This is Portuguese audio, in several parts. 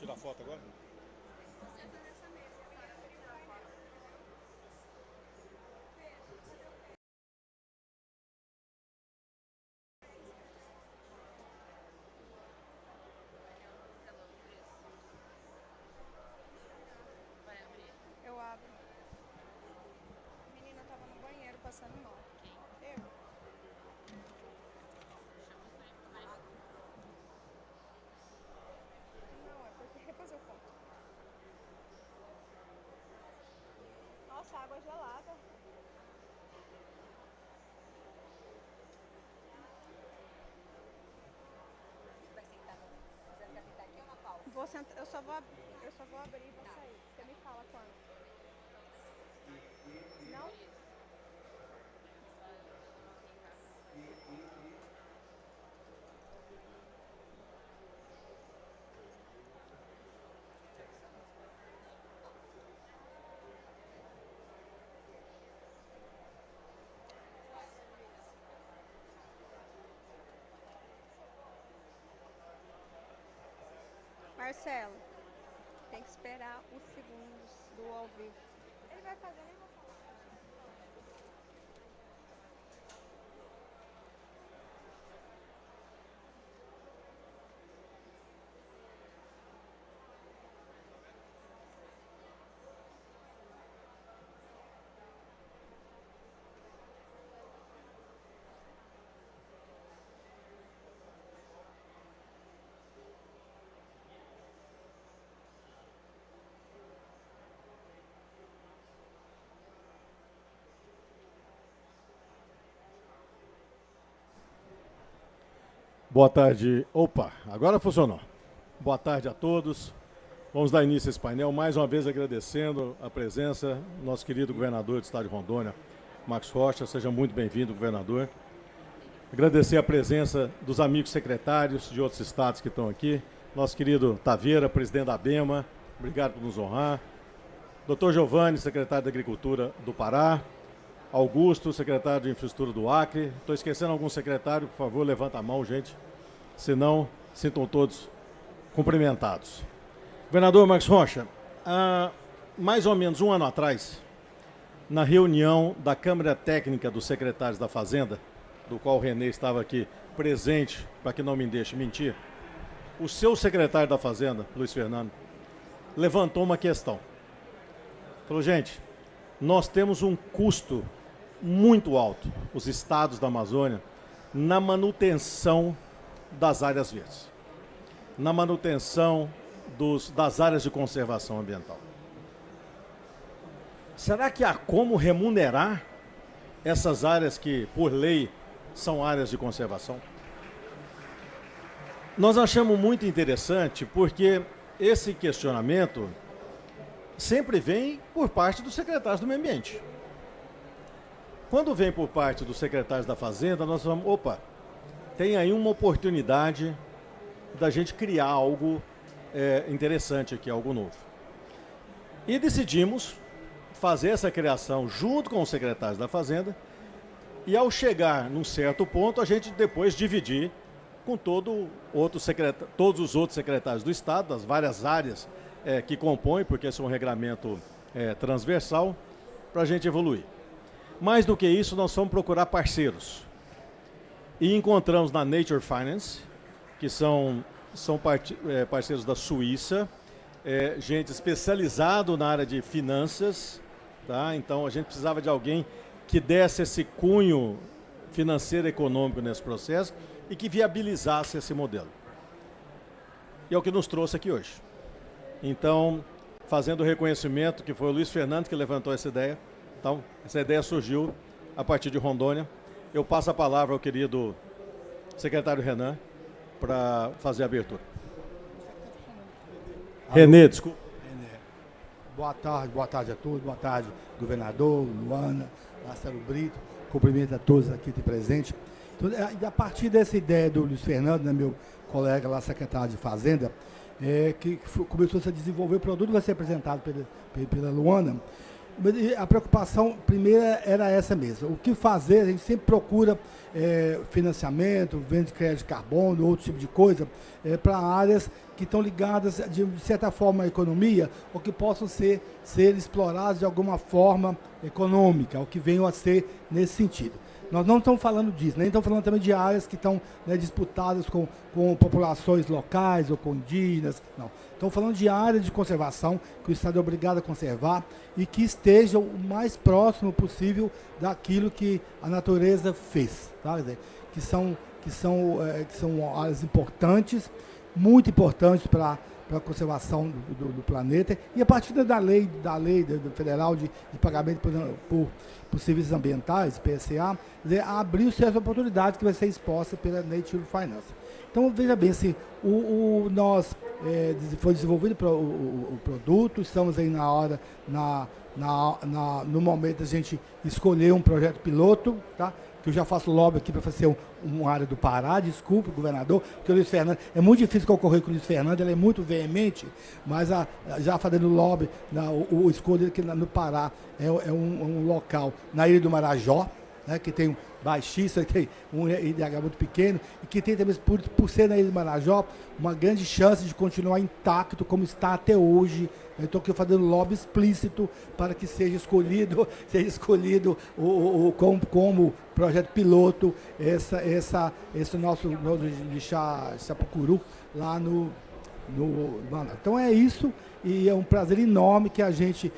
tirar foto agora? Eu abro. A menina tava no banheiro passando mal. Eu. Não, é porque depois eu conto. Nossa, água gelada. Vou sentar, eu só vou abrir e vou sair. Você me fala quando. Não? Marcelo, tem que esperar os segundos do ao vivo. Ele vai fazer, nem vou falar. Boa tarde. Opa, agora funcionou. Boa tarde a todos. Vamos dar início a esse painel, mais uma vez agradecendo a presença do nosso querido governador do estado de Rondônia, Marcos Rocha. Seja muito bem-vindo, governador. Agradecer a presença dos amigos secretários de outros estados que estão aqui. Nosso querido Taveira, presidente da ABEMA, obrigado por nos honrar. Dr. Giovanni, secretário da Agricultura do Pará. Augusto, secretário de Infraestrutura do Acre. Estou esquecendo algum secretário, por favor, levanta a mão, gente. Senão, sintam todos cumprimentados. Governador Marcos Rocha, há mais ou menos um ano atrás, na reunião da Câmara Técnica dos Secretários da Fazenda, do qual o Renê estava aqui presente, para que não me deixe mentir, o seu secretário da Fazenda, Luiz Fernando, levantou uma questão. Falou, gente, nós temos um custo muito alto, os estados da Amazônia, na manutenção das áreas verdes, na manutenção das áreas de conservação ambiental. Será que há como remunerar essas áreas que, por lei, são áreas de conservação? Nós achamos muito interessante porque esse questionamento sempre vem por parte dos secretários do Meio Ambiente. Quando vem por parte dos secretários da Fazenda, nós vamos, opa, tem aí uma oportunidade da gente criar algo interessante aqui, algo novo. E decidimos fazer essa criação junto com os secretários da Fazenda e ao chegar num certo ponto, a gente depois dividir com todos os outros secretários do Estado, das várias áreas que compõem, porque esse é um regramento transversal, para a gente evoluir. Mais do que isso, nós vamos procurar parceiros. E encontramos na Nature Finance, que são parceiros da Suíça, gente especializado na área de finanças, tá? Então a gente precisava de alguém que desse esse cunho financeiro e econômico nesse processo e que viabilizasse esse modelo. E é o que nos trouxe aqui hoje. Então, fazendo o reconhecimento que foi o Luiz Fernando que levantou essa ideia. Então, essa ideia surgiu a partir de Rondônia. Eu passo a palavra ao querido secretário Renan para fazer a abertura. Renê, desculpa. Boa tarde a todos, boa tarde, governador, Luana, Marcelo Brito, cumprimento a todos aqui presentes. Então, a partir dessa ideia do Luiz Fernando, né, meu colega lá, secretário de Fazenda, que começou a desenvolver o produto, vai ser apresentado pela Luana. A preocupação primeira era essa mesmo. O que fazer? A gente sempre procura financiamento, venda de crédito de carbono, outro tipo de coisa, para áreas que estão ligadas, de certa forma, à economia, ou que possam ser exploradas de alguma forma econômica, ou que venham a ser nesse sentido. Nós não estamos falando disso, nem estamos falando também de áreas que estão, né, disputadas com populações locais ou com indígenas, não. Estamos falando de áreas de conservação que o Estado é obrigado a conservar e que estejam o mais próximo possível daquilo que a natureza fez, tá? Que são áreas importantes, muito importantes para a conservação do planeta, e a partir da lei federal de pagamento por serviços ambientais, PSA, abriu certas oportunidades que vai ser exposta pela Nature Finance. Então, veja bem, assim, foi desenvolvido o produto, estamos aí no momento da gente escolher um projeto piloto, tá? Que eu já faço lobby aqui para fazer uma área do Pará, desculpe, governador, porque o Luiz Fernando, é muito difícil concorrer com o Luiz Fernando, ele é muito veemente, mas já fazendo lobby, o escolhido aqui no Pará é um local na Ilha do Marajó, né, que tem baixista, que tem um IDH muito pequeno, e que tem também, por ser na Ilha do Marajó, uma grande chance de continuar intacto como está até hoje. Eu estou aqui fazendo lobby explícito para que seja escolhido como projeto piloto esse nosso de Chapucuru lá no então é isso, e é um prazer enorme que a gente,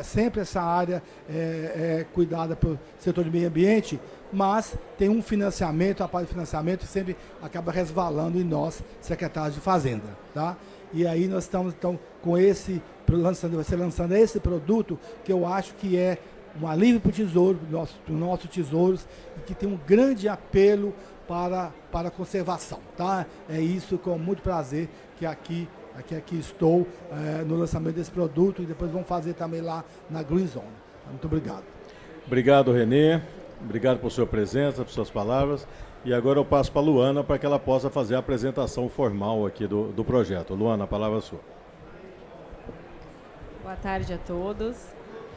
sempre essa área é cuidada pelo setor de meio ambiente, mas tem um financiamento, a parte do financiamento sempre acaba resvalando em nós, secretários de Fazenda, tá? E aí nós estamos então com lançando esse produto que eu acho que é um alívio para o tesouro, para os nossos tesouros, e que tem um grande apelo para a conservação, tá? É isso, com muito prazer que aqui estou no lançamento desse produto, e depois vamos fazer também lá na Green Zone. Muito obrigado. Obrigado, Renê. Obrigado por sua presença, por suas palavras. E agora eu passo para a Luana para que ela possa fazer a apresentação formal aqui do projeto. Luana, a palavra é sua. Boa tarde a todos.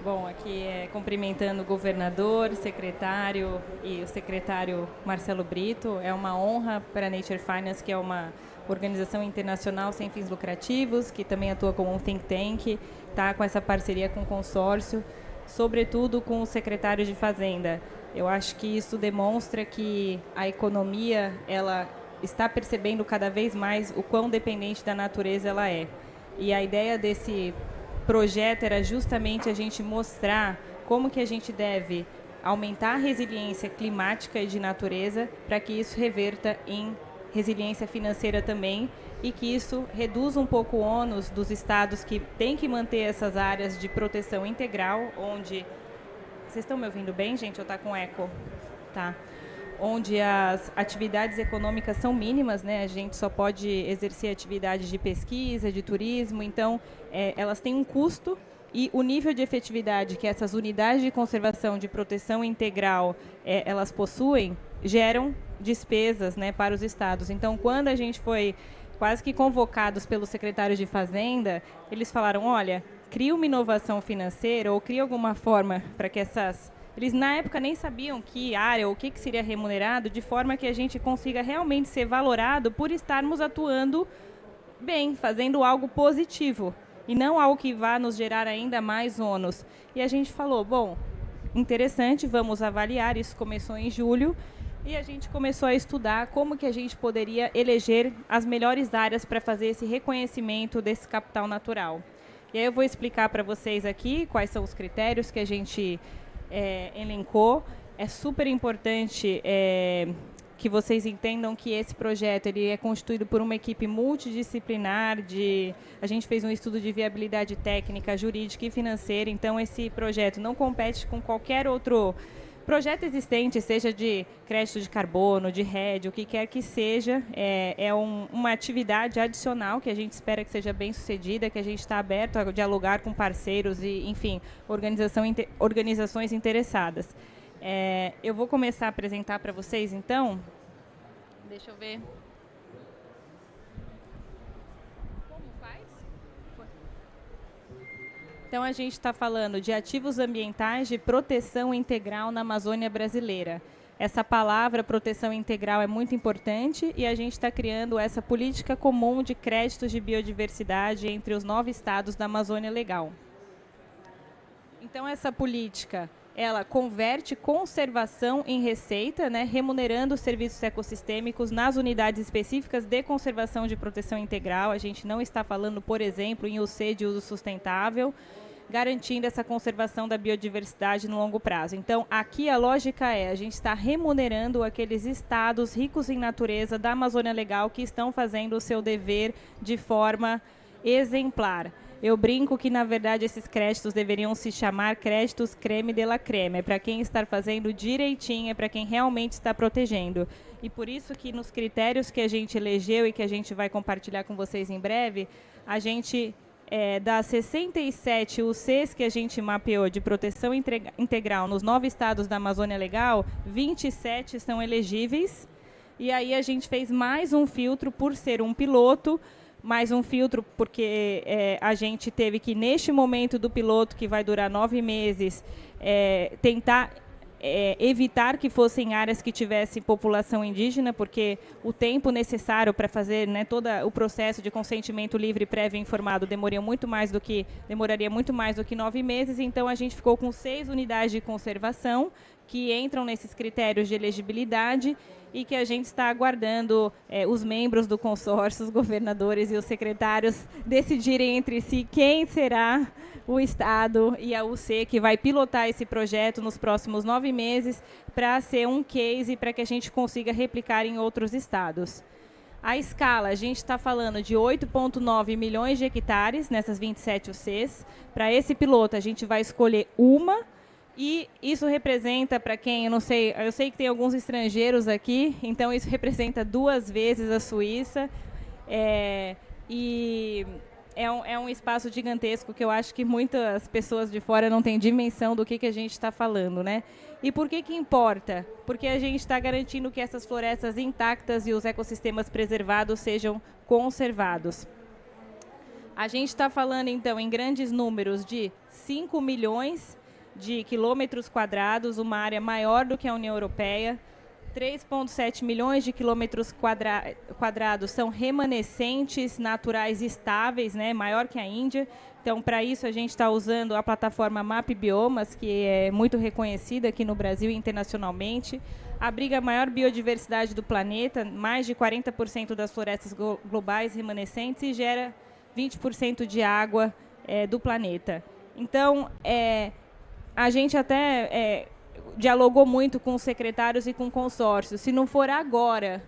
Bom, aqui cumprimentando o governador, secretário e o secretário Marcelo Brito. É uma honra para a Nature Finance, que é uma organização internacional sem fins lucrativos, que também atua como um think tank, tá com essa parceria com o consórcio, sobretudo com o secretário de Fazenda. Eu acho que isso demonstra que a economia ela está percebendo cada vez mais o quão dependente da natureza ela é. E a ideia desse projeto era justamente a gente mostrar como que a gente deve aumentar a resiliência climática e de natureza para que isso reverta em resiliência financeira também, e que isso reduza um pouco o ônus dos estados que têm que manter essas áreas de proteção integral, onde... Vocês estão me ouvindo bem, gente? Ou está com eco? Tá. Onde as atividades econômicas são mínimas, né? A gente só pode exercer atividades de pesquisa, de turismo, então elas têm um custo, e o nível de efetividade que essas unidades de conservação de proteção integral elas possuem, geram despesas, né, para os estados. Então, quando a gente foi quase que convocados pelos secretários de Fazenda, eles falaram, olha, cria uma inovação financeira ou cria alguma forma para que essas... Eles, na época, nem sabiam que área ou o que seria remunerado, de forma que a gente consiga realmente ser valorado por estarmos atuando bem, fazendo algo positivo, e não algo que vá nos gerar ainda mais ônus. E a gente falou, bom, interessante, vamos avaliar. Isso começou em julho, e a gente começou a estudar como que a gente poderia eleger as melhores áreas para fazer esse reconhecimento desse capital natural. E aí eu vou explicar para vocês aqui quais são os critérios que a gente elencou. É super importante que vocês entendam que esse projeto ele é constituído por uma equipe multidisciplinar. A gente fez um estudo de viabilidade técnica, jurídica e financeira, então esse projeto não compete com qualquer outro projeto existente, seja de crédito de carbono, de RED, o que quer que seja. Uma atividade adicional que a gente espera que seja bem sucedida, que a gente está aberto a dialogar com parceiros e, enfim, organizações interessadas. Eu vou começar a apresentar para vocês, então. Deixa eu ver. Como faz? Então, a gente está falando de ativos ambientais de proteção integral na Amazônia brasileira. essa palavra proteção integral é muito importante e a gente está criando essa política comum de créditos de biodiversidade entre os 9 estados da Amazônia Legal. Então, essa política, ela converte conservação em receita, né, remunerando os serviços ecossistêmicos nas unidades específicas de conservação de proteção integral. A gente não está falando, por exemplo, em UC de uso sustentável, garantindo essa conservação da biodiversidade no longo prazo. Então, aqui a lógica é, a gente está remunerando aqueles estados ricos em natureza da Amazônia Legal que estão fazendo o seu dever de forma exemplar. Eu brinco que, na verdade, esses créditos deveriam se chamar créditos creme de la creme. É para quem está fazendo direitinho, é para quem realmente está protegendo. E por isso que nos critérios que a gente elegeu e que a gente vai compartilhar com vocês em breve, a gente... das 67 UCs que a gente mapeou de proteção integral nos 9 estados da Amazônia Legal, 27 são elegíveis. E aí a gente fez mais um filtro por ser um piloto, mais um filtro porque a gente teve que, neste momento do piloto, que vai durar 9 meses, tentar... evitar que fossem áreas que tivessem população indígena, porque o tempo necessário para fazer, né, todo o processo de consentimento livre, prévio e informado demoraria muito mais do que 9 meses. Então, a gente ficou com 6 unidades de conservação que entram nesses critérios de elegibilidade e que a gente está aguardando os membros do consórcio, os governadores e os secretários decidirem entre si quem será o Estado e a UC que vai pilotar esse projeto nos próximos 9 meses para ser um case para que a gente consiga replicar em outros estados. A escala, a gente está falando de 8,9 milhões de hectares nessas 27 UCs. Para esse piloto, a gente vai escolher uma. E isso representa, para quem, eu sei que tem alguns estrangeiros aqui, então isso representa 2 vezes a Suíça. E é um espaço gigantesco que eu acho que muitas pessoas de fora não têm dimensão do que a gente está falando, né? E por que importa? Porque a gente está garantindo que essas florestas intactas e os ecossistemas preservados sejam conservados. A gente está falando, então, em grandes números de 5 milhões de quilômetros quadrados, uma área maior do que a União Europeia. 3,7 milhões de quilômetros quadrados são remanescentes naturais estáveis, né, maior que a Índia. Então, para isso, a gente está usando a plataforma Map Biomas, que é muito reconhecida aqui no Brasil e internacionalmente. Abriga a maior biodiversidade do planeta, mais de 40% das florestas globais remanescentes e gera 20% de água do planeta. Então, a gente até dialogou muito com os secretários e com consórcios. Se não for agora,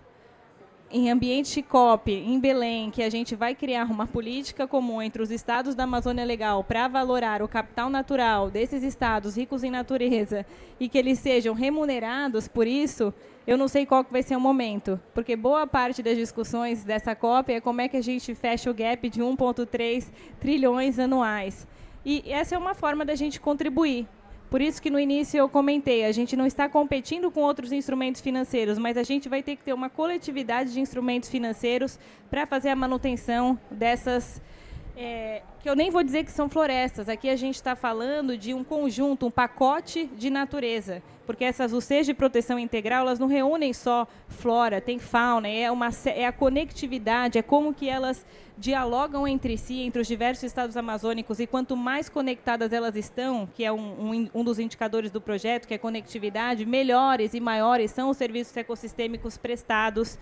em ambiente COP, em Belém, que a gente vai criar uma política comum entre os estados da Amazônia Legal para valorar o capital natural desses estados ricos em natureza e que eles sejam remunerados por isso, eu não sei qual que vai ser o momento, porque boa parte das discussões dessa COP é como é que a gente fecha o gap de 1,3 trilhões anuais. E essa é uma forma da gente contribuir. Por isso que no início eu comentei, a gente não está competindo com outros instrumentos financeiros, mas a gente vai ter que ter uma coletividade de instrumentos financeiros para fazer a manutenção dessas, que eu nem vou dizer que são florestas. Aqui a gente está falando de um conjunto, um pacote de natureza, porque essas UCs de proteção integral, elas não reúnem só flora, tem fauna, é a conectividade, é como que elas dialogam entre si, entre os diversos estados amazônicos, e quanto mais conectadas elas estão, que é um dos indicadores do projeto, que é conectividade, melhores e maiores são os serviços ecossistêmicos prestados,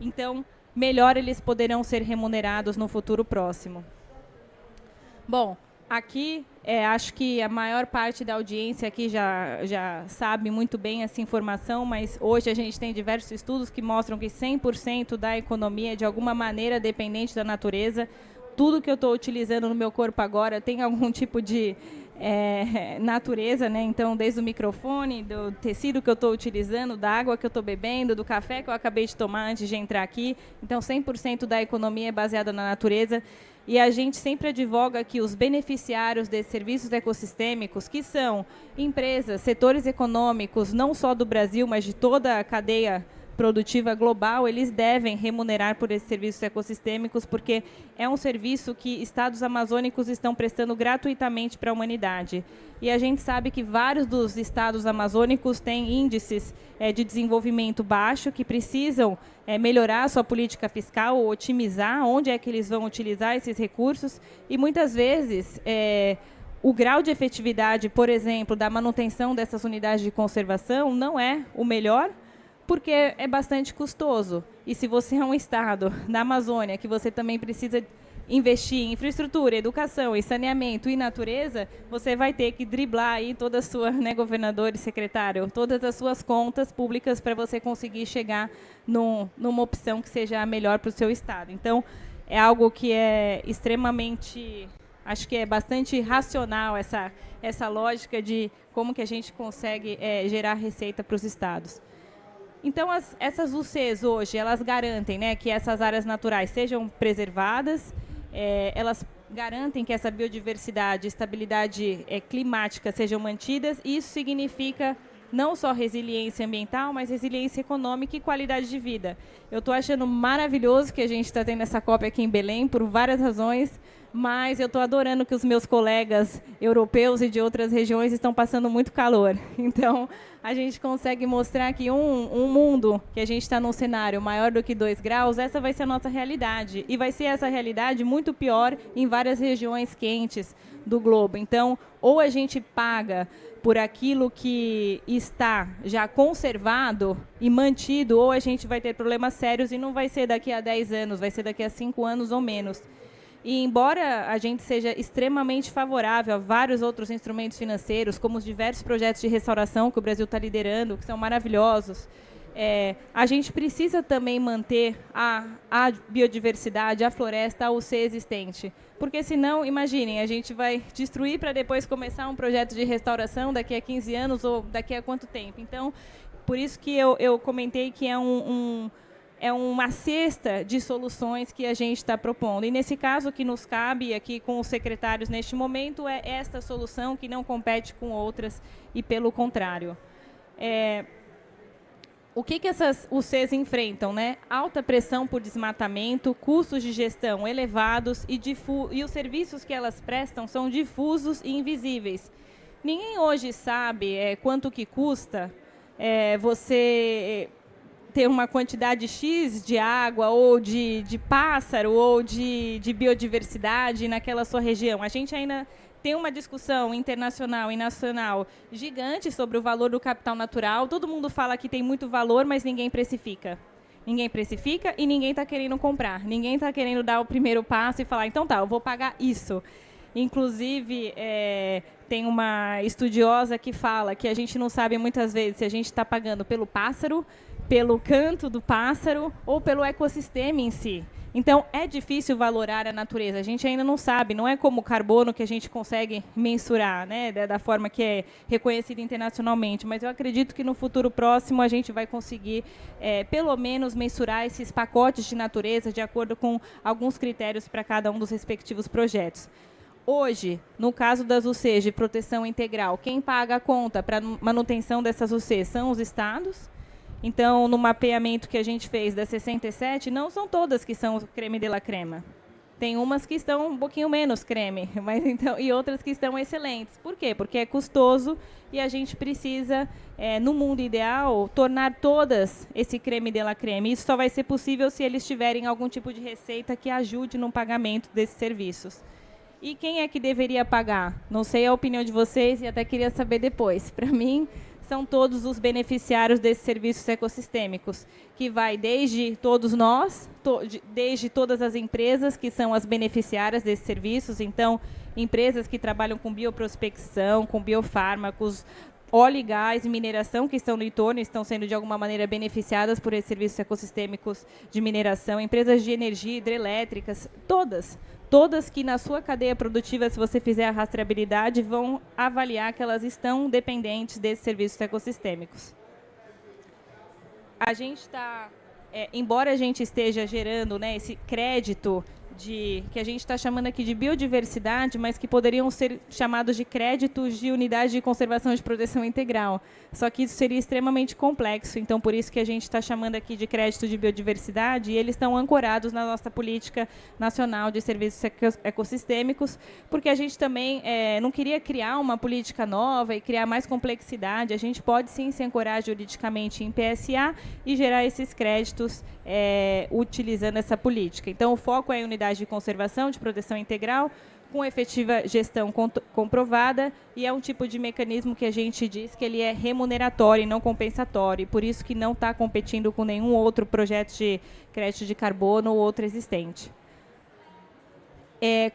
então, melhor eles poderão ser remunerados no futuro próximo. Bom, aqui, acho que a maior parte da audiência aqui já sabe muito bem essa informação, mas hoje a gente tem diversos estudos que mostram que 100% da economia é de alguma maneira dependente da natureza. Tudo que eu estou utilizando no meu corpo agora tem algum tipo de natureza, né? Então, desde o microfone, do tecido que eu estou utilizando, da água que eu estou bebendo, do café que eu acabei de tomar antes de entrar aqui. Então, 100% da economia é baseada na natureza. E a gente sempre advoga que os beneficiários desses serviços ecossistêmicos, que são empresas, setores econômicos, não só do Brasil, mas de toda a cadeia produtiva global, eles devem remunerar por esses serviços ecossistêmicos, porque é um serviço que estados amazônicos estão prestando gratuitamente para a humanidade. E a gente sabe que vários dos estados amazônicos têm índices de desenvolvimento baixo, que precisam melhorar a sua política fiscal, ou otimizar onde é que eles vão utilizar esses recursos, e muitas vezes o grau de efetividade, por exemplo, da manutenção dessas unidades de conservação não é o melhor, porque é bastante custoso. E se você é um estado na Amazônia que você também precisa investir em infraestrutura, educação, e saneamento e natureza, você vai ter que driblar aí toda a sua, né, governador e secretário, todas as suas contas públicas para você conseguir chegar numa opção que seja a melhor para o seu estado. Então, é algo que é extremamente, acho que é bastante racional essa lógica de como que a gente consegue gerar receita para os estados. Então, essas UCs hoje, elas garantem, né, que essas áreas naturais sejam preservadas, elas garantem que essa biodiversidade, estabilidade climática sejam mantidas, e isso significa não só resiliência ambiental, mas resiliência econômica e qualidade de vida. Eu estou achando maravilhoso que a gente está tendo essa COP aqui em Belém, por várias razões, mas eu estou adorando que os meus colegas europeus e de outras regiões estão passando muito calor. Então, a gente consegue mostrar que um mundo que a gente está num cenário maior do que 2 graus, essa vai ser a nossa realidade. E vai ser essa realidade muito pior em várias regiões quentes do globo. Então, ou a gente paga por aquilo que está já conservado e mantido, ou a gente vai ter problemas sérios, e não vai ser daqui a 10 anos, vai ser daqui a 5 anos ou menos. E embora a gente seja extremamente favorável a vários outros instrumentos financeiros, como os diversos projetos de restauração que o Brasil está liderando, que são maravilhosos, a gente precisa também manter a biodiversidade, a floresta, a UC existente. Porque senão, imaginem, a gente vai destruir para depois começar um projeto de restauração daqui a 15 anos ou daqui a quanto tempo. Então, por isso que eu comentei que é uma cesta de soluções que a gente está propondo. E, nesse caso, o que nos cabe aqui com os secretários neste momento é esta solução que não compete com outras e, pelo contrário. O que essas UCs enfrentam, né? Alta pressão por desmatamento, custos de gestão elevados e os serviços que elas prestam são difusos e invisíveis. Ninguém hoje sabe quanto que custa você ter uma quantidade X de água, ou de pássaro, ou de biodiversidade naquela sua região. A gente ainda tem uma discussão internacional e nacional gigante sobre o valor do capital natural. Todo mundo fala que tem muito valor, mas ninguém precifica. Ninguém precifica e ninguém está querendo comprar. Ninguém está querendo dar o primeiro passo e falar, então tá, eu vou pagar isso. Inclusive, tem uma estudiosa que fala que a gente não sabe muitas vezes se a gente está pagando pelo pássaro, pelo canto do pássaro ou pelo ecossistema em si. Então, é difícil valorar a natureza. A gente ainda não sabe, não é como o carbono que a gente consegue mensurar, né, da forma que é reconhecida internacionalmente. Mas eu acredito que no futuro próximo a gente vai conseguir, pelo menos, mensurar esses pacotes de natureza de acordo com alguns critérios para cada um dos respectivos projetos. Hoje, no caso das UCs de proteção integral, quem paga a conta para a manutenção dessas UCs são os estados. Então, no mapeamento que a gente fez das 67, não são todas que são creme de la crema. Tem umas que estão um pouquinho menos creme, mas então, e outras que estão excelentes. Por quê? Porque é custoso e a gente precisa, no mundo ideal, tornar todas esse creme de la creme. Isso só vai ser possível se eles tiverem algum tipo de receita que ajude no pagamento desses serviços. E quem é que deveria pagar? Não sei a opinião de vocês e até queria saber depois. Para mim, são todos os beneficiários desses serviços ecossistêmicos, que vai desde todos nós, desde todas as empresas que são as beneficiárias desses serviços. Então, empresas que trabalham com bioprospecção, com biofármacos, óleo e gás e mineração que estão no entorno, estão sendo de alguma maneira beneficiadas por esses serviços ecossistêmicos de mineração, empresas de energia, hidrelétricas, todas que na sua cadeia produtiva, se você fizer a rastreabilidade, vão avaliar que elas estão dependentes desses serviços ecossistêmicos. A gente está, embora a gente esteja gerando, né, esse crédito que a gente está chamando aqui de biodiversidade, mas que poderiam ser chamados de créditos de unidade de conservação de proteção integral. Só que isso seria extremamente complexo, então por isso que a gente está chamando aqui de crédito de biodiversidade, e eles estão ancorados na nossa política nacional de serviços ecossistêmicos, porque a gente também não queria criar uma política nova e criar mais complexidade. A gente pode sim se ancorar juridicamente em PSA e gerar esses créditos utilizando essa política. Então o foco é em unidade de conservação de proteção integral, com efetiva gestão comprovada, e é um tipo de mecanismo que a gente diz que ele é remuneratório e não compensatório, e por isso que não está competindo com nenhum outro projeto de crédito de carbono ou outro existente.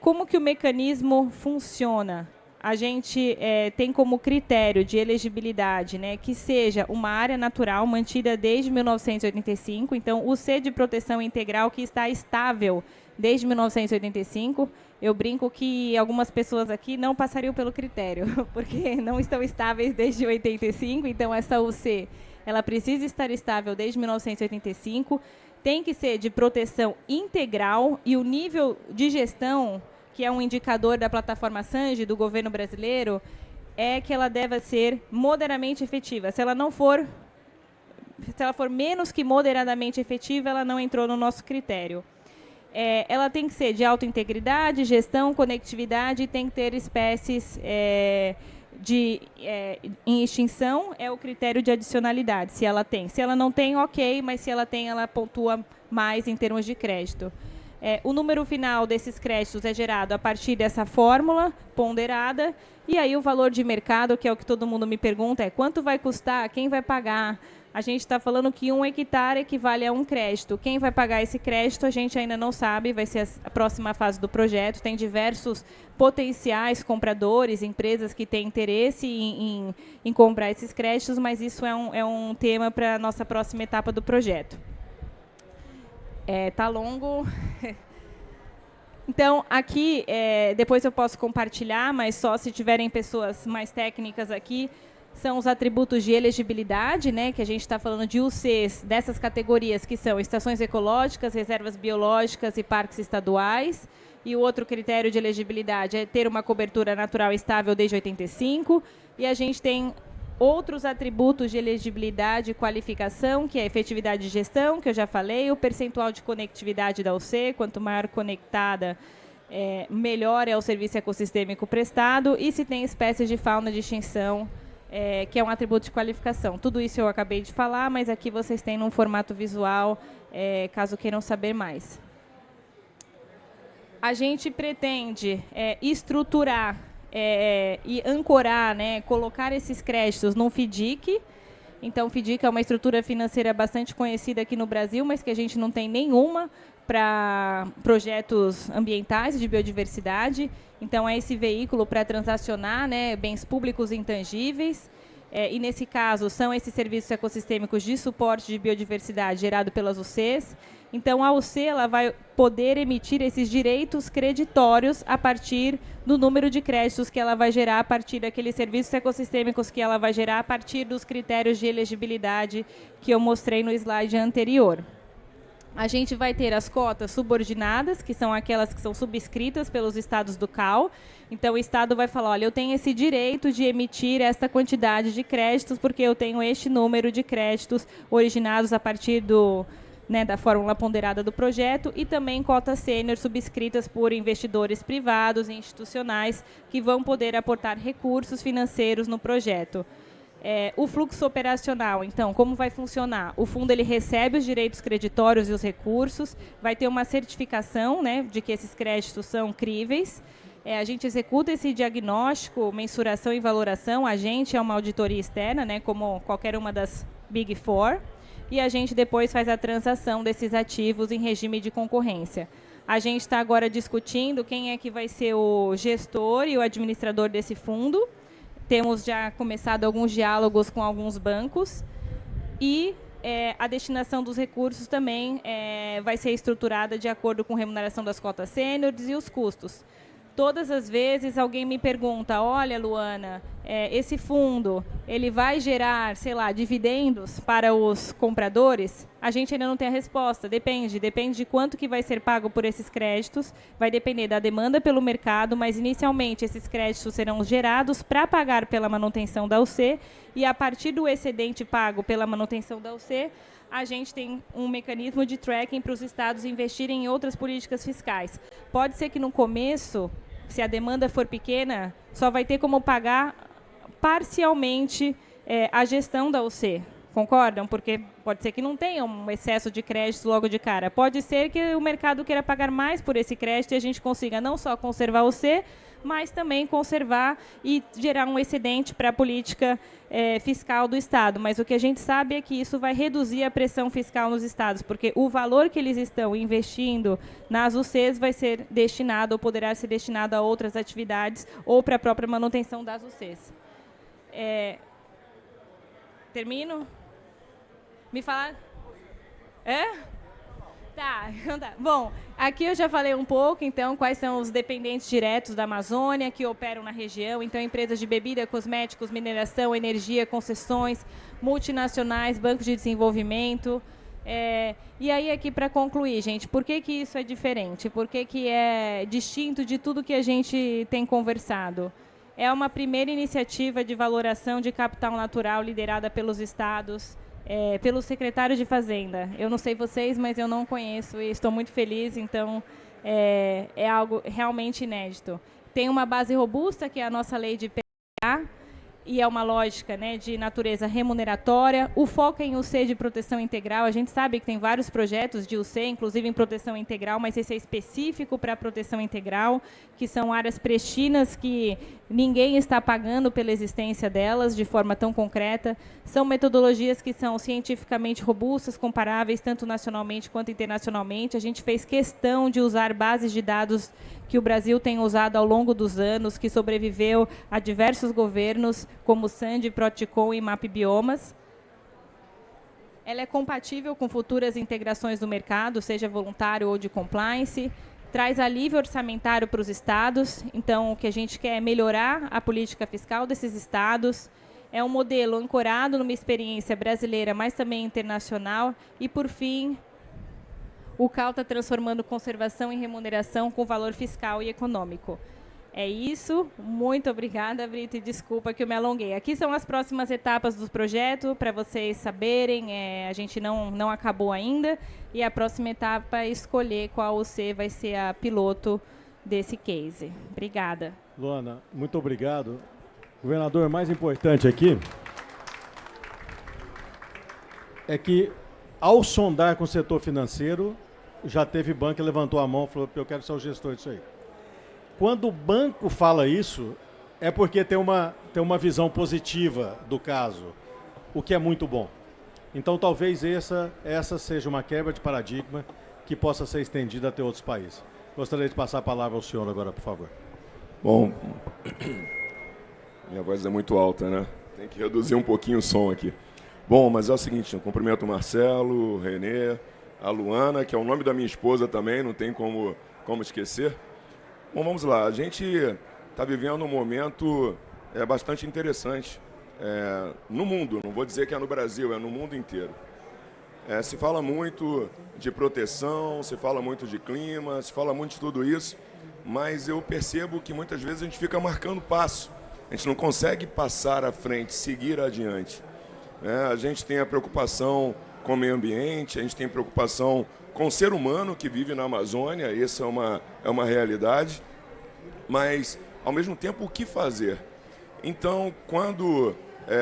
Como que o mecanismo funciona? A gente tem como critério de elegibilidade, né, que seja uma área natural mantida desde 1985, então o C de proteção integral que está estável desde 1985. Eu brinco que algumas pessoas aqui não passariam pelo critério, porque não estão estáveis desde 85, então essa UC ela precisa estar estável desde 1985, tem que ser de proteção integral, e o nível de gestão, que é um indicador da plataforma SANGE do governo brasileiro, é que ela deve ser moderadamente efetiva. Se ela for menos que moderadamente efetiva, ela não entrou no nosso critério. Ela tem que ser de alta integridade, gestão, conectividade, e tem que ter espécies em extinção, é o critério de adicionalidade, se ela tem. Se ela não tem, ok, mas se ela tem, ela pontua mais em termos de crédito. O número final desses créditos é gerado a partir dessa fórmula ponderada, e aí o valor de mercado, que é o que todo mundo me pergunta, é quanto vai custar, quem vai pagar. A gente está falando que 1 hectare equivale a um crédito. Quem vai pagar esse crédito, a gente ainda não sabe, vai ser a próxima fase do projeto. Tem diversos potenciais compradores, empresas que têm interesse em comprar esses créditos, mas isso é um tema para a nossa próxima etapa do projeto. Tá longo. Então, aqui, depois eu posso compartilhar, mas só se tiverem pessoas mais técnicas aqui, são os atributos de elegibilidade, né, que a gente está falando de UCs dessas categorias, que são estações ecológicas, reservas biológicas e parques estaduais. E o outro critério de elegibilidade é ter uma cobertura natural estável desde 85. E a gente tem outros atributos de elegibilidade e qualificação, que é a efetividade de gestão, que eu já falei, o percentual de conectividade da UC, quanto maior conectada, melhor é o serviço ecossistêmico prestado, e se tem espécies de fauna de extinção, que é um atributo de qualificação. Tudo isso eu acabei de falar, mas aqui vocês têm num formato visual, caso queiram saber mais. A gente pretende estruturar e ancorar, né, colocar esses créditos num FDIC. Então, o FDIC é uma estrutura financeira bastante conhecida aqui no Brasil, mas que a gente não tem nenhuma para projetos ambientais de biodiversidade. Então, é esse veículo para transacionar, né, bens públicos intangíveis. E, nesse caso, são esses serviços ecossistêmicos de suporte de biodiversidade gerado pelas UCs. Então, a UC ela vai poder emitir esses direitos creditórios a partir do número de créditos que ela vai gerar a partir daqueles serviços ecossistêmicos que ela vai gerar a partir dos critérios de elegibilidade que eu mostrei no slide anterior. A gente vai ter as cotas subordinadas, que são aquelas que são subscritas pelos estados do CAL. Então, o estado vai falar, olha, eu tenho esse direito de emitir esta quantidade de créditos, porque eu tenho este número de créditos originados a partir da fórmula ponderada do projeto, e também cotas sênior subscritas por investidores privados e institucionais que vão poder aportar recursos financeiros no projeto. O fluxo operacional, então, como vai funcionar? O fundo ele recebe os direitos creditórios e os recursos, vai ter uma certificação, né, de que esses créditos são críveis. A gente executa esse diagnóstico, mensuração e valoração. A gente é uma auditoria externa, né, como qualquer uma das Big Four. E a gente depois faz a transação desses ativos em regime de concorrência. A gente está agora discutindo quem é que vai ser o gestor e o administrador desse fundo. Temos já começado alguns diálogos com alguns bancos. E a destinação dos recursos também vai ser estruturada de acordo com a remuneração das cotas sêniores e os custos. Todas as vezes alguém me pergunta, olha, Luana, esse fundo ele vai gerar, sei lá, dividendos para os compradores, a gente ainda não tem a resposta. Depende de quanto que vai ser pago por esses créditos, vai depender da demanda pelo mercado, mas inicialmente esses créditos serão gerados para pagar pela manutenção da UC, e a partir do excedente pago pela manutenção da UC, a gente tem um mecanismo de tracking para os estados investirem em outras políticas fiscais. Pode ser que no começo, se a demanda for pequena, só vai ter como pagar parcialmente a gestão da UC. Concordam? Porque pode ser que não tenha um excesso de crédito logo de cara. Pode ser que o mercado queira pagar mais por esse crédito e a gente consiga não só conservar a UC, mas também conservar e gerar um excedente para a política fiscal do Estado. Mas o que a gente sabe é que isso vai reduzir a pressão fiscal nos estados, porque o valor que eles estão investindo nas UCs vai ser destinado ou poderá ser destinado a outras atividades ou para a própria manutenção das UCs. Termino? Me falar? Tá, então tá. Bom, aqui eu já falei um pouco, então, quais são os dependentes diretos da Amazônia que operam na região. Então, empresas de bebida, cosméticos, mineração, energia, concessões, multinacionais, bancos de desenvolvimento. E aí, aqui, para concluir, gente, por que que isso é diferente? Por que que é distinto de tudo que a gente tem conversado? É uma primeira iniciativa de valoração de capital natural liderada pelos estados, pelo secretário de Fazenda. Eu não sei vocês, mas eu não conheço e estou muito feliz, então é algo realmente inédito. Tem uma base robusta, que é a nossa lei de PA, e é uma lógica, né, de natureza remuneratória. O foco é em UC de proteção integral. A gente sabe que tem vários projetos de UC, inclusive em proteção integral, mas esse é específico para a proteção integral, que são áreas pristinas que ninguém está pagando pela existência delas de forma tão concreta. São metodologias que são cientificamente robustas, comparáveis tanto nacionalmente quanto internacionalmente. A gente fez questão de usar bases de dados que o Brasil tem usado ao longo dos anos, que sobreviveu a diversos governos, como SAND, Proticom e MapBiomas. Ela é compatível com futuras integrações no mercado, seja voluntário ou de compliance. Traz alívio orçamentário para os estados. Então, o que a gente quer é melhorar a política fiscal desses estados. É um modelo ancorado numa experiência brasileira, mas também internacional. E, por fim, o CAL está transformando conservação em remuneração com valor fiscal e econômico. É isso. Muito obrigada, Brito, e desculpa que eu me alonguei. Aqui são as próximas etapas do projeto, para vocês saberem. A gente não acabou ainda. E a próxima etapa é escolher qual UC vai ser a piloto desse case. Obrigada. Luana, muito obrigado. Governador, o mais importante aqui é que, ao sondar com o setor financeiro, já teve banco que levantou a mão e falou: eu quero ser o gestor disso aí. Quando o banco fala isso, é porque tem uma visão positiva do caso, o que é muito bom. Então, talvez essa seja uma quebra de paradigma que possa ser estendida até outros países. Gostaria de passar a palavra ao senhor agora, por favor. Bom, minha voz é muito alta, né? Tem que reduzir um pouquinho o som aqui. Bom, mas é o seguinte, eu cumprimento o Marcelo, o Renê, a Luana, que é o nome da minha esposa também, não tem como esquecer. Bom, vamos lá. A gente está vivendo um momento bastante interessante no mundo. Não vou dizer que é no Brasil, é no mundo inteiro. Se fala muito de proteção, se fala muito de clima, se fala muito de tudo isso, mas eu percebo que muitas vezes a gente fica marcando passo. A gente não consegue passar à frente, seguir adiante. A gente tem a preocupação com o meio ambiente, a gente tem preocupação com o ser humano que vive na Amazônia, essa é uma realidade, mas, ao mesmo tempo, o que fazer? Então, quando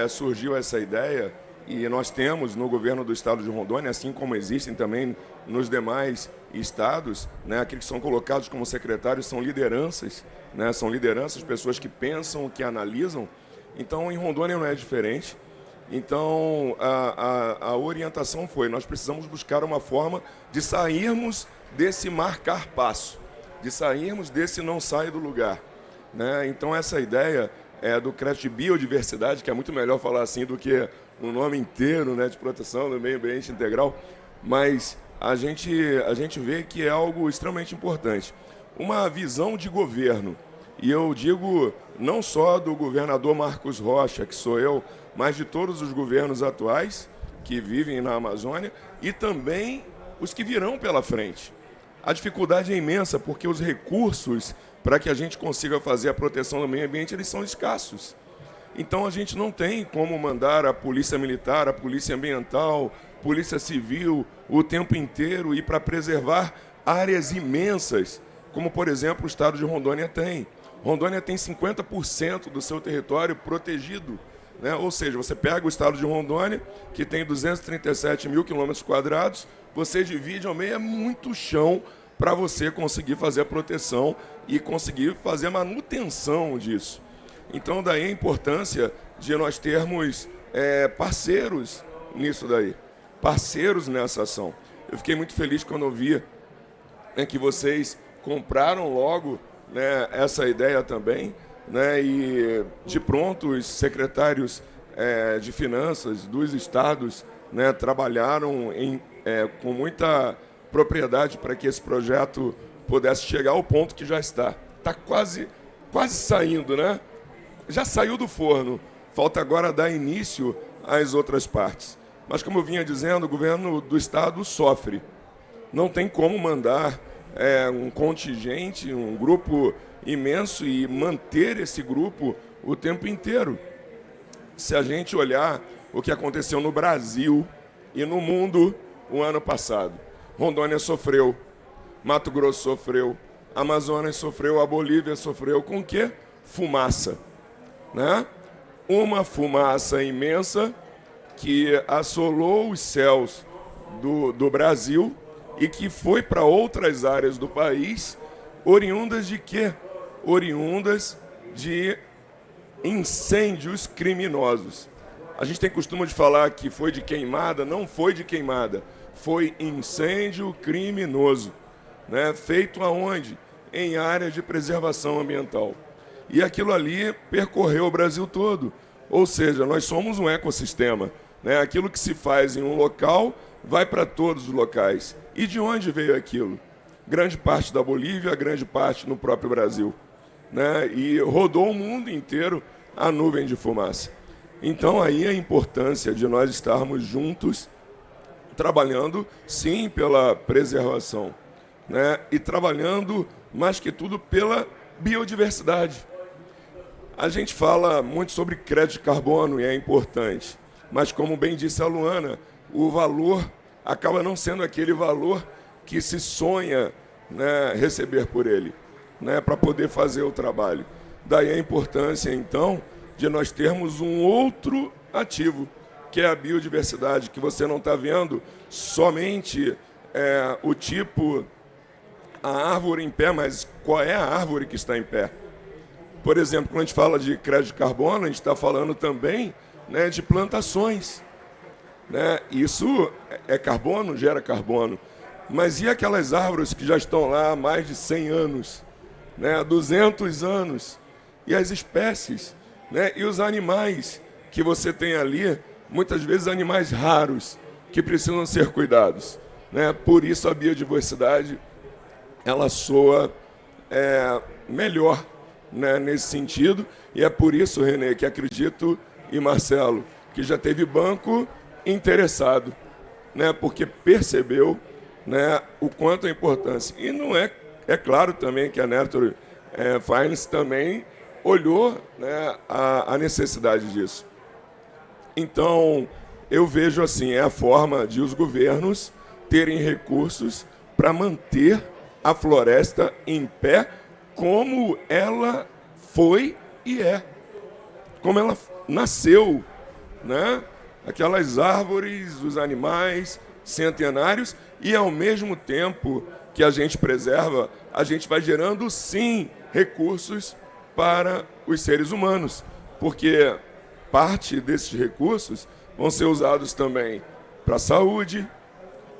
surgiu essa ideia, e nós temos no governo do estado de Rondônia, assim como existem também nos demais estados, né, aqueles que são colocados como secretários são lideranças, né, são lideranças, pessoas que pensam, que analisam. Então, em Rondônia não é diferente. Então, a orientação foi: nós precisamos buscar uma forma de sairmos desse marcar passo, de sairmos desse não sai do lugar, né? Então, essa ideia do crédito de biodiversidade, que é muito melhor falar assim do que o nome inteiro, né, de proteção do meio ambiente integral, mas a gente vê que é algo extremamente importante. Uma visão de governo E eu digo não só do governador Marcos Rocha, que sou eu, mas de todos os governos atuais que vivem na Amazônia e também os que virão pela frente. A dificuldade é imensa, porque os recursos para que a gente consiga fazer a proteção do meio ambiente, eles são escassos. Então a gente não tem como mandar a polícia militar, a polícia ambiental, polícia civil o tempo inteiro ir para preservar áreas imensas, como por exemplo o estado de Rondônia tem. Rondônia tem 50% do seu território protegido, né? Ou seja, você pega o estado de Rondônia, que tem 237 mil quilômetros quadrados, você divide ao meio, é muito chão para você conseguir fazer a proteção e conseguir fazer a manutenção disso. Então, daí a importância de nós termos parceiros nisso daí, parceiros nessa ação. Eu fiquei muito feliz quando eu vi que vocês compraram logo, né, essa ideia também, né, e de pronto os secretários de finanças dos estados, né, trabalharam com muita propriedade para que esse projeto pudesse chegar ao ponto que já está. Está quase saindo, né? Já saiu do forno, falta agora dar início às outras partes. Mas, como eu vinha dizendo, o governo do estado sofre. Não tem como mandar um contingente, um grupo imenso e manter esse grupo o tempo inteiro. Se a gente olhar o que aconteceu no Brasil e no mundo o ano passado, Rondônia sofreu, Mato Grosso sofreu, Amazonas sofreu, a Bolívia sofreu com o quê? Fumaça, né? Uma fumaça imensa que assolou os céus do Brasil e que foi para outras áreas do país, oriundas de quê? Oriundas de incêndios criminosos. A gente tem costume de falar que foi de queimada, não foi de queimada, foi incêndio criminoso, né? Feito aonde? Em área de preservação ambiental. E aquilo ali percorreu o Brasil todo. Ou seja, nós somos um ecossistema, né? Aquilo que se faz em um local vai para todos os locais. E de onde veio aquilo? Grande parte da Bolívia, grande parte no próprio Brasil, né? E rodou o mundo inteiro a nuvem de fumaça. Então aí a importância de nós estarmos juntos, trabalhando sim pela preservação, né? E trabalhando mais que tudo pela biodiversidade. A gente fala muito sobre crédito de carbono e é importante, mas como bem disse a Luana, o valor acaba não sendo aquele valor que se sonha, né, receber por ele, né, para poder fazer o trabalho. Daí a importância, então, de nós termos um outro ativo, que é a biodiversidade, que você não está vendo somente o tipo, a árvore em pé, mas qual é a árvore que está em pé. Por exemplo, quando a gente fala de crédito de carbono, a gente está falando também, né, de plantações, né? Isso é carbono, gera carbono. Mas e aquelas árvores que já estão lá há mais de 100 anos, né, 200 anos? E as espécies, né, e os animais que você tem ali, muitas vezes animais raros, que precisam ser cuidados, né? Por isso a biodiversidade, ela soa melhor, né, nesse sentido, e é por isso, Renê, que acredito, e Marcelo, que já teve banco interessado, né, porque percebeu, né, o quanto é importância. E não é claro também que a Nature Finance também olhou, né, a necessidade disso. Então, eu vejo assim, é a forma de os governos terem recursos para manter a floresta em pé como ela foi e é, como ela nasceu, né? Aquelas árvores, os animais centenários, e ao mesmo tempo que a gente preserva, a gente vai gerando sim recursos para os seres humanos, porque parte desses recursos vão ser usados também para a saúde,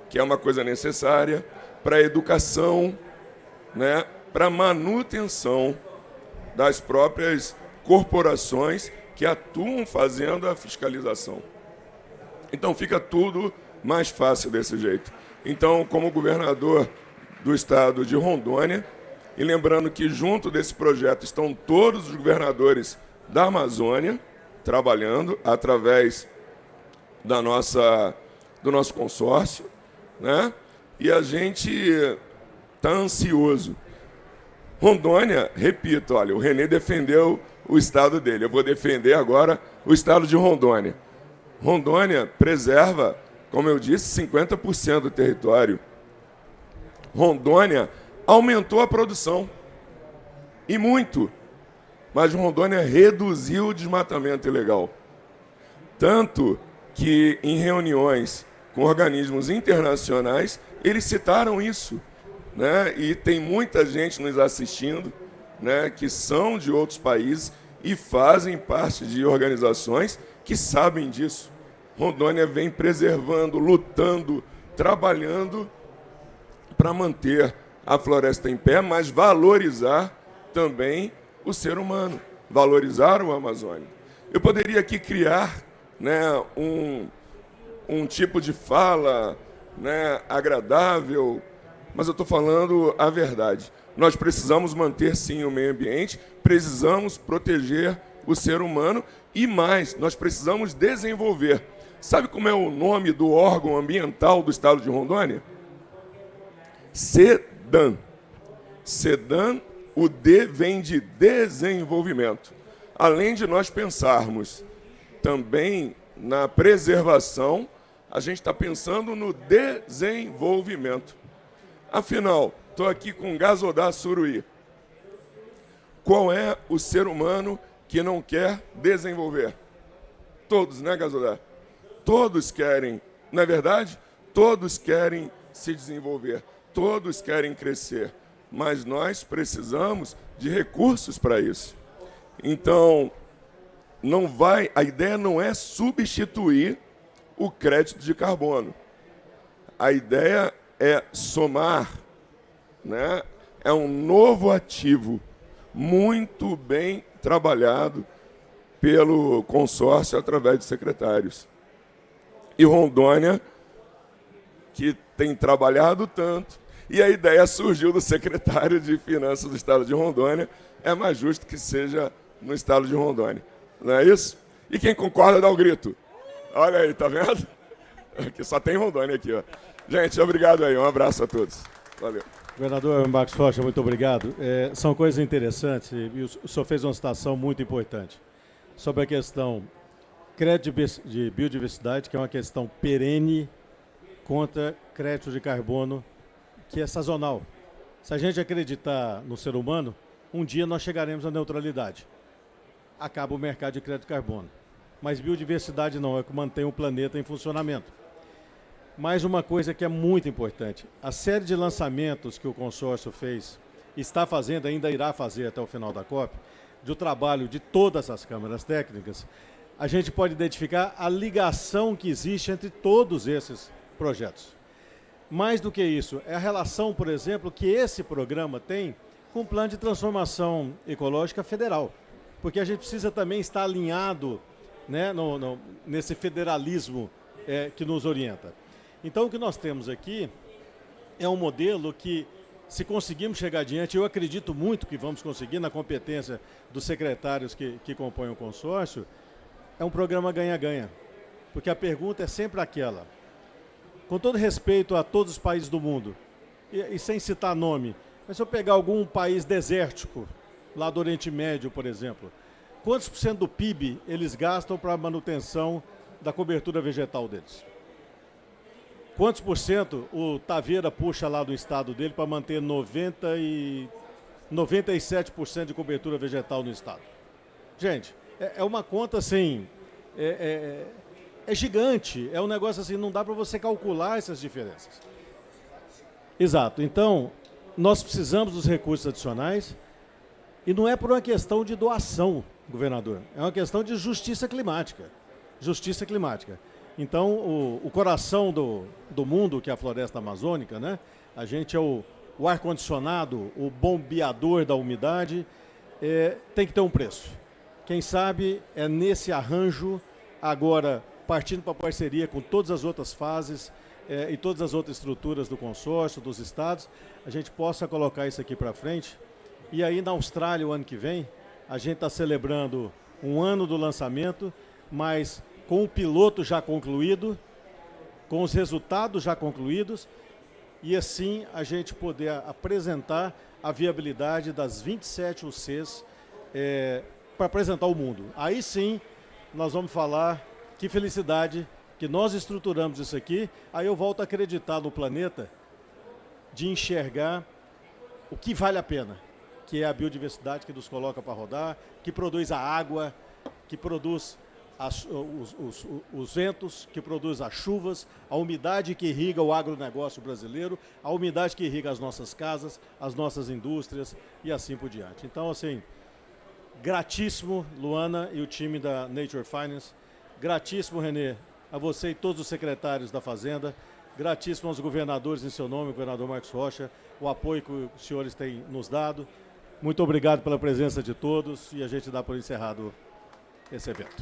que é uma coisa necessária, para a educação, né? Para a manutenção das próprias corporações que atuam fazendo a fiscalização. Então fica tudo mais fácil desse jeito. Então, como governador do estado de Rondônia, E lembrando que junto desse projeto estão todos os governadores da Amazônia trabalhando através do nosso consórcio, né? E a gente está ansioso. Rondônia, repito, olha, o Renê defendeu o estado dele, eu vou defender agora o estado de Rondônia. Rondônia preserva, como eu disse, 50% do território. Rondônia aumentou a produção, e muito, mas Rondônia reduziu o desmatamento ilegal. Tanto que em reuniões com organismos internacionais, eles citaram isso, né? E tem muita gente nos assistindo, né, que são de outros países e fazem parte de organizações que sabem disso. Rondônia vem preservando, lutando, trabalhando para manter a floresta em pé, mas valorizar também o ser humano, valorizar o Amazônia. Eu poderia aqui criar, né, um tipo de fala, né, agradável, mas eu estou falando a verdade. Nós precisamos manter, sim, o meio ambiente, precisamos proteger o ser humano e mais, nós precisamos desenvolver. Sabe como é o nome do órgão ambiental do estado de Rondônia? SEDAM. SEDAM, o D vem de desenvolvimento. Além de nós pensarmos também na preservação, a gente está pensando no desenvolvimento. Afinal, estou aqui com Gasodá Suruí. Qual é o ser humano que não quer desenvolver? Todos, né, Gasodá? Todos querem, não é verdade? Todos querem se desenvolver, todos querem crescer, mas nós precisamos de recursos para isso. Então, a ideia não é substituir o crédito de carbono. A ideia é somar, né? É um novo ativo muito bem trabalhado pelo consórcio através de secretários. E Rondônia, que tem trabalhado tanto, e a ideia surgiu do secretário de Finanças do estado de Rondônia, é mais justo que seja no estado de Rondônia. Não é isso? E quem concorda dá o grito. Olha aí, tá vendo? Aqui só tem Rondônia aqui, ó. Gente, obrigado aí, um abraço a todos. Valeu. Governador Marcos Rocha, muito obrigado. São coisas interessantes e o senhor fez uma citação muito importante sobre a questão crédito de biodiversidade, que é uma questão perene, contra crédito de carbono, que é sazonal. Se a gente acreditar no ser humano, um dia nós chegaremos à neutralidade. Acaba o mercado de crédito de carbono. Mas biodiversidade não, é o que mantém o planeta em funcionamento. Mais uma coisa que é muito importante, a série de lançamentos que o consórcio fez, está fazendo, ainda irá fazer até o final da COP, do trabalho de todas as câmaras técnicas, a gente pode identificar a ligação que existe entre todos esses projetos. Mais do que isso, é a relação, por exemplo, que esse programa tem com o Plano de Transformação Ecológica Federal, porque a gente precisa também estar alinhado, né, nesse federalismo que nos orienta. Então, o que nós temos aqui é um modelo que, se conseguirmos chegar adiante, eu acredito muito que vamos conseguir, na competência dos secretários que compõem o consórcio, é um programa ganha-ganha. Porque a pergunta é sempre aquela, com todo respeito a todos os países do mundo, e sem citar nome, mas se eu pegar algum país desértico, lá do Oriente Médio, por exemplo, quantos por cento do PIB eles gastam para a manutenção da cobertura vegetal deles? Quantos por cento o Taveira puxa lá do estado dele para manter 97% de cobertura vegetal no estado? Gente, é uma conta assim, é gigante, é um negócio assim, não dá para você calcular essas diferenças. Exato, então nós precisamos dos recursos adicionais e não é por uma questão de doação, governador, é uma questão de justiça climática. Justiça climática. Então, o coração do mundo, que é a floresta amazônica, né? A gente é o ar-condicionado, o bombeador da umidade, tem que ter um preço. Quem sabe é nesse arranjo, agora partindo para a parceria com todas as outras fases e todas as outras estruturas do consórcio, dos estados, a gente possa colocar isso aqui para frente E aí na Austrália, o ano que vem, a gente está celebrando um ano do lançamento, mas com o piloto já concluído, com os resultados já concluídos, e assim a gente poder apresentar a viabilidade das 27 UCs para apresentar ao mundo. Aí sim, nós vamos falar que felicidade que nós estruturamos isso aqui, aí eu volto a acreditar no planeta de enxergar o que vale a pena, que é a biodiversidade que nos coloca para rodar, que produz a água, que produz os ventos, que produz as chuvas, a umidade que irriga o agronegócio brasileiro, a umidade que irriga as nossas casas, as nossas indústrias e assim por diante. Então, assim, gratíssimo, Luana e o time da Nature Finance, gratíssimo, Renê, a você e todos os secretários da Fazenda, gratíssimo aos governadores em seu nome, o governador Marcos Rocha, o apoio que os senhores têm nos dado. Muito obrigado pela presença de todos e a gente dá por encerrado esse evento.